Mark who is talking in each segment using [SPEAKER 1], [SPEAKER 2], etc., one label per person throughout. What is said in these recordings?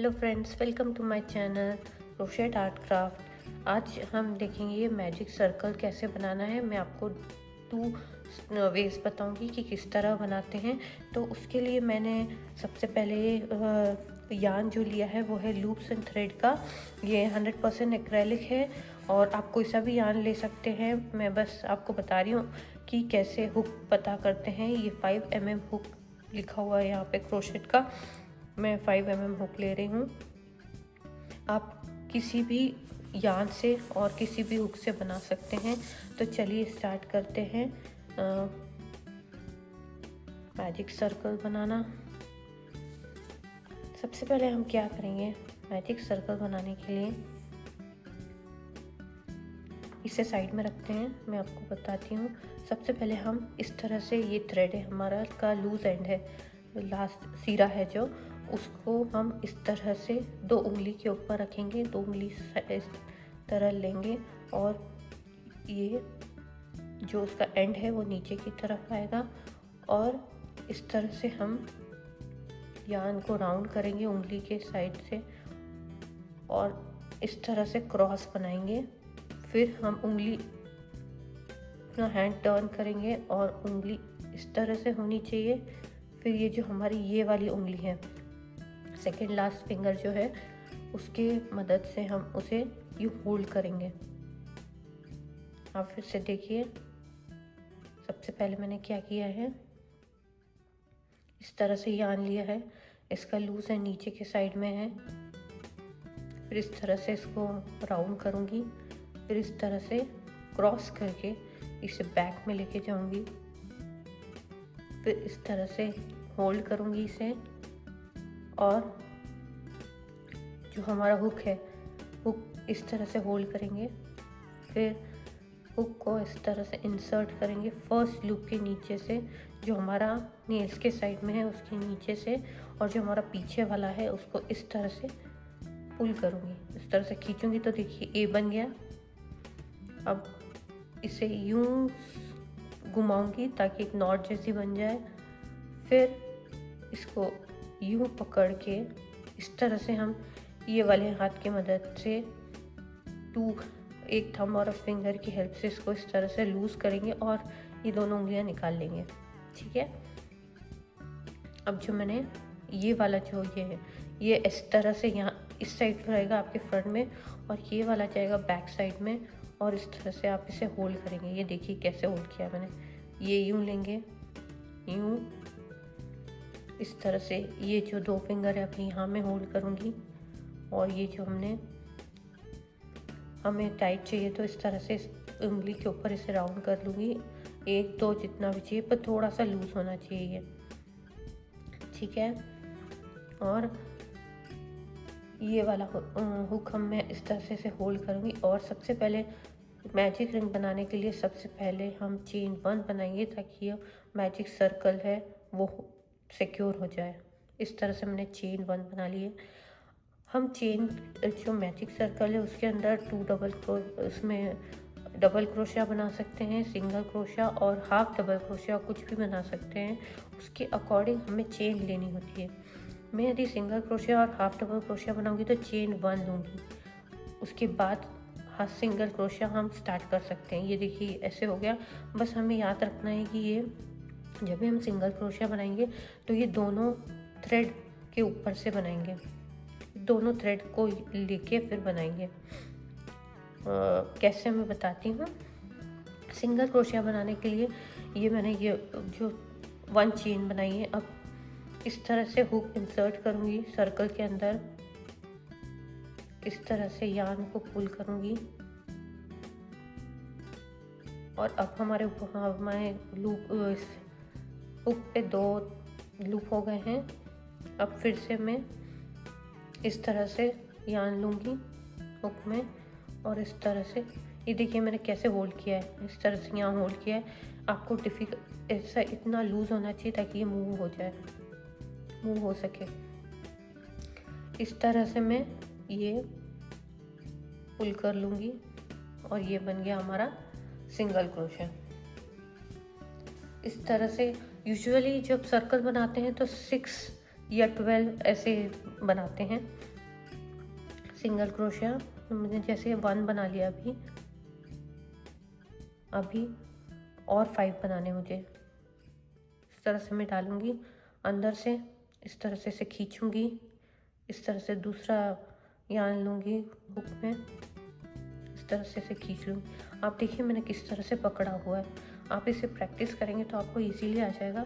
[SPEAKER 1] Hello friends, welcome to my channel crochet art craft. आज हम देखेंगे ये मैजिक सर्कल कैसे बनाना है। मैं आपको 2 वेज बताऊंगी कि किस तरह बनाते हैं। तो उसके लिए मैंने सबसे पहले यार्न जो लिया है वो है लूप्स एंड थ्रेड का। ये 100% एक्रेलिक है और आप कोई सा भी यार्न ले सकते हैं। मैं बस आपको बता रही हूँ कि कैसे हुक पता करते हैं। ये 5 mm हुक लिखा हुआ है यहाँ पे क्रोशेट का। मैं 5 mm हुक ले रही हूँ। आप किसी भी यार्न से और किसी भी हुक से बना सकते हैं। तो चलिए स्टार्ट करते हैं मैजिक सर्कल बनाना। सबसे पहले हम क्या करेंगे, मैजिक सर्कल बनाने के लिए इसे साइड में रखते हैं। मैं आपको बताती हूँ। सबसे पहले हम इस तरह से, ये थ्रेड है हमारा का लूज एंड है, लास्ट सिरा है जो, उसको हम इस तरह से 2 उंगली के ऊपर रखेंगे। 2 उंगली इस तरह लेंगे और ये जो उसका एंड है वो नीचे की तरफ आएगा और इस तरह से हम यार्न को राउंड करेंगे उंगली के साइड से और इस तरह से क्रॉस बनाएंगे। फिर हम उंगली अपना हैंड टर्न करेंगे और उंगली इस तरह से होनी चाहिए। फिर ये जो हमारी ये वाली उंगली है, सेकेंड लास्ट फिंगर जो है, उसके मदद से हम उसे यूँ होल्ड करेंगे। आप फिर से देखिए। सबसे पहले मैंने क्या किया है, इस तरह से यार्न लिया है, इसका लूज है नीचे के साइड में है। फिर इस तरह से इसको राउंड करूँगी, फिर इस तरह से क्रॉस करके इसे बैक में लेके जाऊँगी। फिर इस तरह से होल्ड करूँगी इसे और जो हमारा हुक है, हुक इस तरह से होल्ड करेंगे। फिर हुक को इस तरह से इंसर्ट करेंगे फर्स्ट लूप के नीचे से, जो हमारा नेल्स के साइड में है उसके नीचे से, और जो हमारा पीछे वाला है उसको इस तरह से पुल करूँगी। इस तरह से खींचूँगी तो देखिए ए बन गया। अब इसे यूं घुमाऊंगी ताकि एक नॉट जैसी बन जाए। फिर इसको यूं पकड़ के इस तरह से हम ये वाले हाथ की मदद से एक थंब और फिंगर की हेल्प से इसको इस तरह से लूज करेंगे और ये दोनों उंगलियां निकाल लेंगे। ठीक है। अब जो मैंने ये वाला जो ये इस तरह से यहाँ इस साइड पर रहेगा आपके फ्रंट में, और ये वाला जाएगा बैक साइड में, और इस तरह से आप इसे होल्ड करेंगे। ये देखिए कैसे होल्ड किया मैंने। ये यूं लेंगे, यूं इस तरह से, ये जो 2 फिंगर है अपनी यहाँ में होल्ड करूँगी, और ये जो हमें टाइट चाहिए तो इस तरह से इस उंगली के ऊपर इसे राउंड कर लूँगी। 1 2 जितना भी चाहिए, पर थोड़ा सा लूज होना चाहिए ये। ठीक है। और ये वाला हुक मैं इस तरह से इसे होल्ड करूँगी। और सबसे पहले मैजिक रिंग बनाने के लिए सबसे पहले हम चेन 1 बनाएंगे ताकि ये मैजिक सर्कल है वो सिक्योर हो जाए। इस तरह से मैंने चेन 1 बना ली है। हम चेन जो मैजिक सर्कल है उसके अंदर उसमें डबल क्रोशिया बना सकते हैं, सिंगल क्रोशिया और हाफ डबल क्रोशिया, कुछ भी बना सकते हैं। उसके अकॉर्डिंग हमें चेन लेनी होती है। मैं यदि सिंगल क्रोशिया और हाफ डबल क्रोशिया बनाऊंगी तो चेन 1 लूँगी। उसके बाद सिंगल क्रोशिया हम स्टार्ट कर सकते हैं। ये देखिए ऐसे हो गया। बस हमें याद रखना है कि ये जब भी हम सिंगल क्रोशिया बनाएंगे तो ये दोनों थ्रेड के ऊपर से बनाएंगे, दोनों थ्रेड को लेके फिर बनाएंगे। कैसे मैं बताती हूँ। सिंगल क्रोशिया बनाने के लिए ये मैंने ये जो 1 चेन बनाई है, अब इस तरह से हुक इंसर्ट करूँगी सर्कल के अंदर, इस तरह से यार्न को पुल करूँगी और अब हमारे लूप हुक पे 2 लूप हो गए हैं। अब फिर से मैं इस तरह से यार्न लूँगी हुक में और इस तरह से, ये देखिए मैंने कैसे होल्ड किया है, इस तरह से यहाँ होल्ड किया है। आपको ऐसा इतना लूज होना चाहिए ताकि ये मूव हो जाए, मूव हो सके। इस तरह से मैं ये पुल कर लूँगी और ये बन गया हमारा सिंगल क्रोशिया। इस तरह से यूजुअली जब सर्कल बनाते हैं तो 6 या 12 ऐसे बनाते हैं। सिंगल क्रोशिया मैंने जैसे 1 बना लिया अभी और 5 बनाने मुझे। इस तरह से मैं डालूँगी अंदर से, इस तरह से खींचूँगी, इस तरह से दूसरा यार्न लूँगी हुक में, इस तरह से खींच लूँगी। आप देखिए मैंने किस तरह से पकड़ा हुआ है। आप इसे प्रैक्टिस करेंगे तो आपको इजीली आ जाएगा।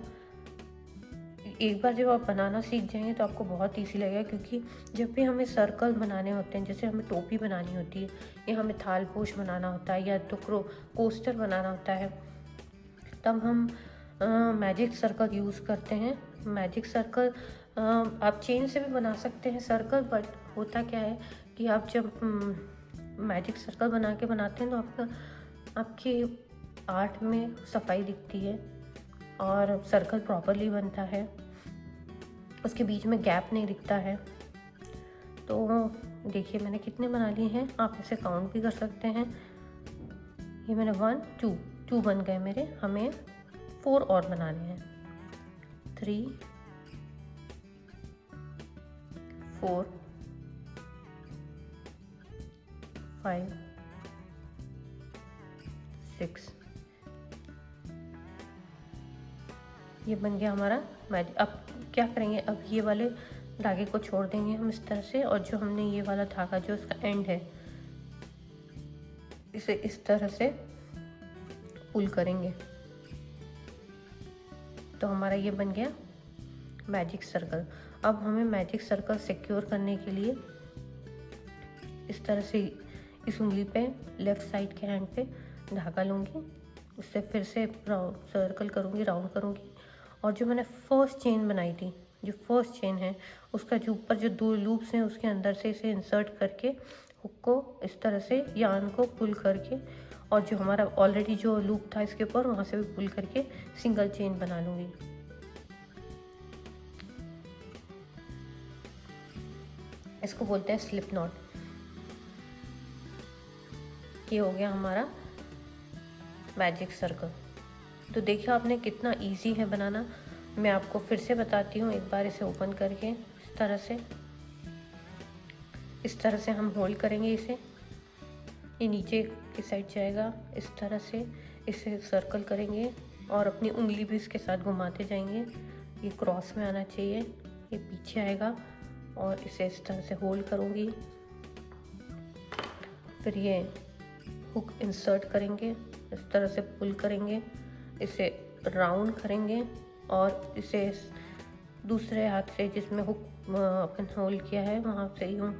[SPEAKER 1] एक बार जब आप बनाना सीख जाएंगे तो आपको बहुत इजी लगेगा, क्योंकि जब भी हमें सर्कल बनाने होते हैं, जैसे हमें टोपी बनानी होती है या हमें थाल पोश बनाना होता है या तो कोस्टर बनाना होता है, तब हम मैजिक सर्कल यूज़ करते हैं। मैजिक सर्कल आप चेन से भी बना सकते हैं सर्कल, बट होता क्या है कि आप जब मैजिक सर्कल बनाते हैं तो आपकी आर्ट में सफाई दिखती है और सर्कल प्रॉपरली बनता है, उसके बीच में गैप नहीं दिखता है। तो देखिए मैंने कितने बना लिए हैं, आप इसे काउंट भी कर सकते हैं। ये मैंने 1 2 बन गए मेरे, हमें 4 और बनाने हैं। 3 4 5 6, ये बन गया हमारा मैजिक। अब क्या करेंगे, अब ये वाले धागे को छोड़ देंगे हम इस तरह से, और जो हमने ये वाला धागा जो इसका एंड है इसे इस तरह से पुल करेंगे, तो हमारा ये बन गया मैजिक सर्कल। अब हमें मैजिक सर्कल सिक्योर करने के लिए इस तरह से इस उंगली पे लेफ़्ट साइड के हैंड पे धागा लूँगी, उससे फिर से राउंड सर्कल करूँगी, राउंड करूँगी, और जो मैंने फर्स्ट चेन बनाई थी, जो फर्स्ट चेन है उसका जो ऊपर जो 2 लूप्स हैं उसके अंदर से इसे इंसर्ट करके हुक को इस तरह से यार्न को पुल करके, और जो हमारा ऑलरेडी जो लूप था इसके ऊपर वहाँ से भी पुल करके सिंगल चेन बना लूँगी। इसको बोलते हैं स्लिप नॉट। ये हो गया हमारा मैजिक सर्कल। तो देखिए आपने कितना इजी है बनाना। मैं आपको फिर से बताती हूँ, एक बार इसे ओपन करके इस तरह से हम होल्ड करेंगे इसे, ये नीचे की साइड जाएगा, इस तरह से इसे सर्कल करेंगे और अपनी उंगली भी इसके साथ घुमाते जाएंगे। ये क्रॉस में आना चाहिए, ये पीछे आएगा, और इसे इस तरह से होल्ड करूँगी। फिर ये हुक इंसर्ट करेंगे, इस तरह से पुल करेंगे, इसे राउंड करेंगे, और इसे दूसरे हाथ से जिसमें हुक अपन होल्ड किया है वहाँ से यूँ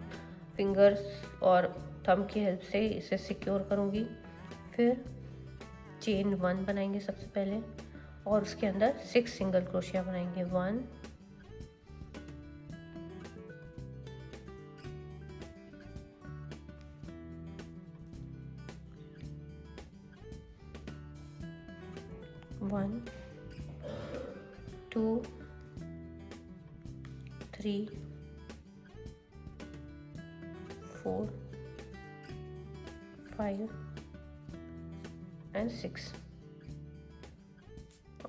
[SPEAKER 1] फिंगर्स और थंब की हेल्प से इसे सिक्योर करूँगी। फिर चेन 1 बनाएंगे सबसे पहले, और उसके अंदर 6 सिंगल क्रोशिया बनाएंगे। 1 1 2 3 4 5 एंड 6,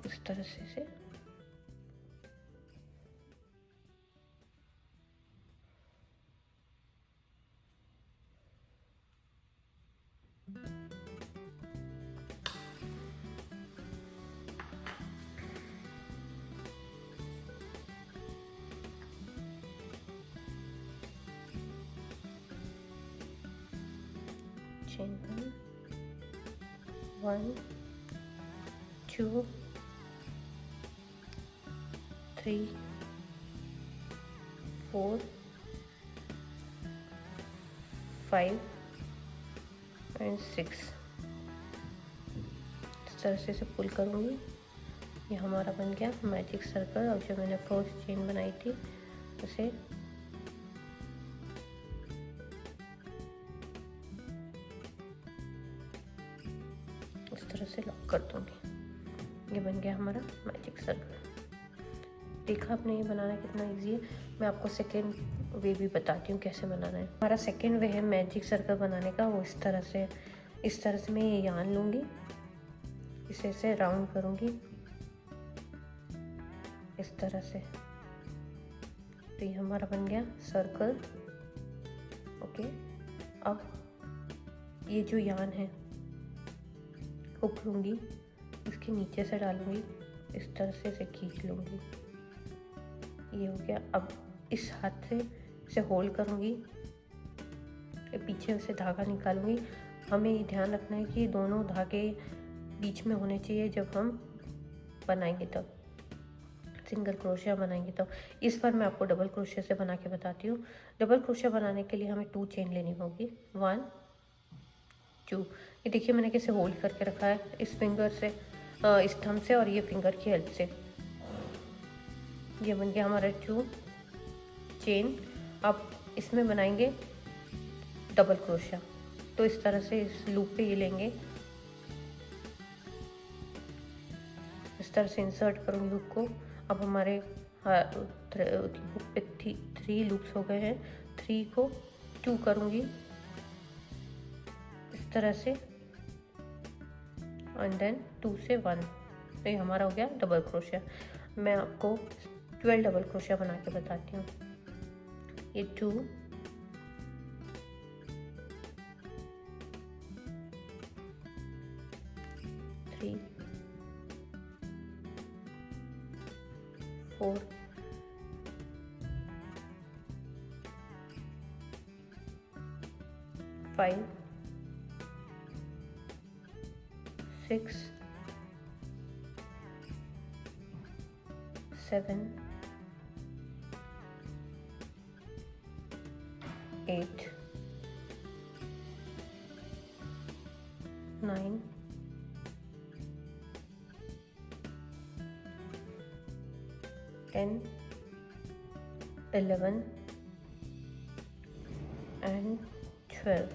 [SPEAKER 1] इस तरह से chain 1 2 3 4 5 एंड 6, इस तरह से इसे पुल करूँगी। ये हमारा बन गया मैजिक सर्कल। और जो मैंने फर्स्ट चेन बनाई थी उसे इस तरह से लॉक कर दूँगी। ये बन गया हमारा मैजिक सर्कल। देखा आपने ये बनाना कितना इजी है। मैं आपको सेकेंड वे भी बताती हूँ कैसे बनाना है। हमारा सेकेंड वे है मैजिक सर्कल बनाने का, वो इस तरह से मैं ये यार्न लूँगी, इसे राउंड करूँगी इस तरह से, तो ये हमारा बन गया सर्कल। ओके, अब ये जो यान है हुक लूँगी, इसके नीचे से डालूँगी, इस तरह से इसे खींच लूँगी, ये हो गया। अब इस हाथ से इसे होल्ड करूँगी, पीछे से धागा निकालूँगी। हमें ये ध्यान रखना है कि दोनों धागे बीच में होने चाहिए जब हम बनाएंगे, तब सिंगल क्रोशिया बनाएंगे। तब इस बार मैं आपको डबल क्रोशिया से बना के बताती हूँ। डबल क्रोशिया बनाने के लिए हमें 2 चेन लेनी होगी, 1 2। ये देखिए मैंने कैसे होल्ड करके रखा है, इस फिंगर से, इस थंब से और ये फिंगर की हेल्प से। ये बन गया हमारा 2 चेन। अब इसमें बनाएंगे डबल क्रोशिया। तो इस तरह से इस लूप पे ये लेंगे, इस तरह से इंसर्ट करूँगी हुक को। अब हमारे हुक पे 3 लूप्स हो गए हैं। 3 को 2 करूँगी इस तरह से, एंड देन 2 से 1। तो ये हमारा हो गया डबल क्रोशिया। मैं आपको 12 डबल क्रोशिया बना के बताती हूँ। ये 2 3 4 5 6 7 8 9 10 11 and 12।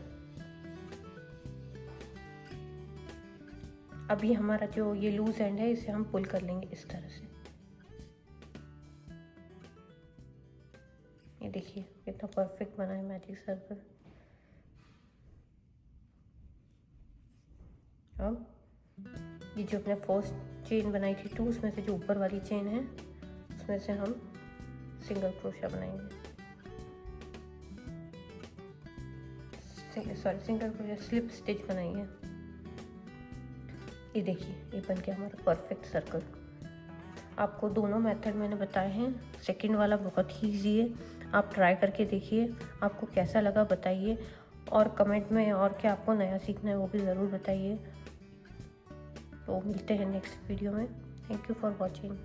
[SPEAKER 1] अभी हमारा जो ये लूज एंड है इसे हम पुल कर लेंगे इस तरह से। ये देखिए कितना परफेक्ट बना है मैजिक सर्कल। अब ये जो अपने फर्स्ट चेन बनाई थी 2, उसमें से जो ऊपर वाली चेन है उसमें से हम सिंगल क्रोशिया बनाएंगे, सिंगल क्रोशिया स्लिप स्टिच बनाएंगे। ये देखिए ये बन गया हमारा परफेक्ट सर्कल। आपको दोनों मेथड मैंने बताए हैं, सेकंड वाला बहुत ही ईजी है, आप ट्राई करके देखिए, आपको कैसा लगा बताइए, और कमेंट में और क्या आपको नया सीखना है वो भी ज़रूर बताइए। तो मिलते हैं नेक्स्ट वीडियो में। Thank you for watching.